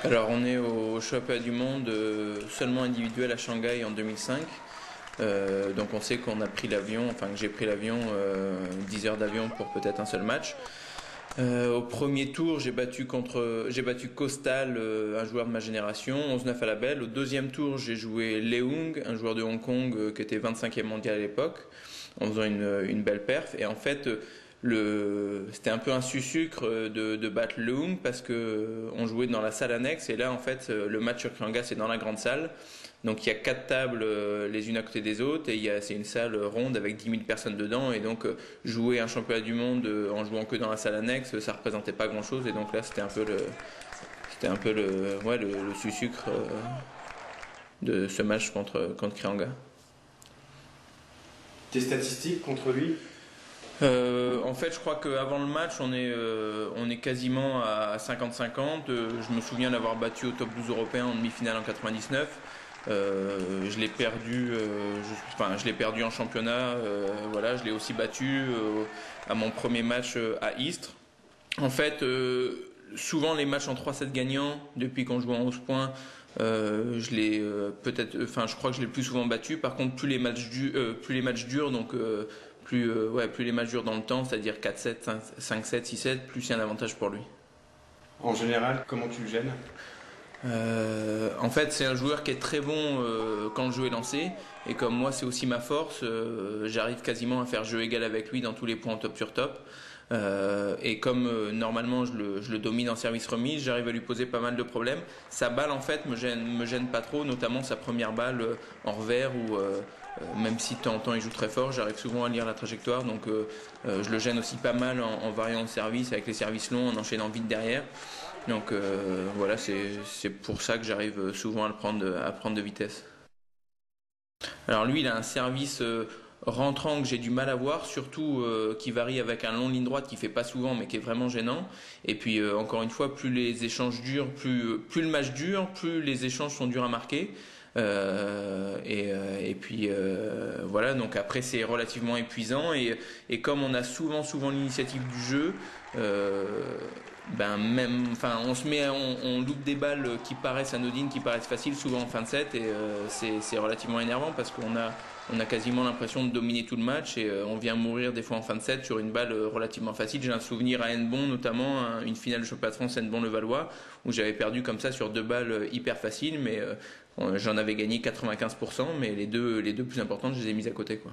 Alors on est au championnat du monde seulement individuel à Shanghai en 2005. Donc on sait qu'on a pris l'avion, enfin que j'ai pris l'avion, 10 heures d'avion pour peut-être un seul match. Au premier tour, j'ai battu Costal, un joueur de ma génération, 11-9 à la belle. Au deuxième tour, j'ai joué Leung, un joueur de Hong Kong qui était 25e mondial à l'époque, en faisant une belle perf. Et en fait, c'était un peu un sucre de battre Leung parce que on jouait dans la salle annexe et là en fait le match sur Krianga c'est dans la grande salle. Donc il y a 4 tables les unes à côté des autres et c'est une salle ronde avec 10 000 personnes dedans et donc jouer un championnat du monde en jouant que dans la salle annexe ça représentait pas grand chose et donc là c'était un peu le sucre de ce match contre Krianga. Tes statistiques contre lui? En fait, je crois qu'avant le match, on est quasiment à 50-50. Je me souviens d'avoir battu au top 12 européen en demi-finale en 99. Je l'ai perdu, je l'ai perdu en championnat. Voilà, je l'ai aussi battu à mon premier match à Istres. En fait, souvent les matchs en 3-7 gagnants, depuis qu'on joue en 11 points, je crois que je l'ai le plus souvent battu. Par contre, plus les matchs durent, donc plus les matchs durent dans le temps, c'est-à-dire 4-7, 5-7, 6-7, plus c'est un avantage pour lui. En général, comment tu le gênes? En fait, c'est un joueur qui est très bon quand le jeu est lancé, et comme moi, c'est aussi ma force, j'arrive quasiment à faire jeu égal avec lui dans tous les points en top sur top. Et comme normalement je le domine en service remise, j'arrive à lui poser pas mal de problèmes. Sa balle en fait me gêne pas trop, notamment sa première balle en revers où même si de temps en temps il joue très fort, j'arrive souvent à lire la trajectoire, donc je le gêne aussi pas mal en variant le service avec les services longs, en enchaînant vite derrière. Donc voilà, c'est pour ça que j'arrive souvent à prendre de vitesse. Alors lui, il a un service rentrant que j'ai du mal à voir, surtout qui varie avec un long ligne droite qui fait pas souvent mais qui est vraiment gênant. Et puis encore une fois, plus les échanges durent, plus le match dure, plus les échanges sont durs à marquer. Et puis voilà, donc après c'est relativement épuisant et comme on a souvent l'initiative du jeu, on loupe des balles qui paraissent anodines, qui paraissent faciles souvent en fin de set et c'est relativement énervant parce qu'on a quasiment l'impression de dominer tout le match et on vient mourir des fois en fin de set sur une balle relativement facile. J'ai un souvenir à Hennebont notamment, une finale de championnat de France Hennebont-Levallois où j'avais perdu comme ça sur 2 balles hyper faciles mais j'en avais gagné 95%, mais les deux plus importantes je les ai mises à côté quoi.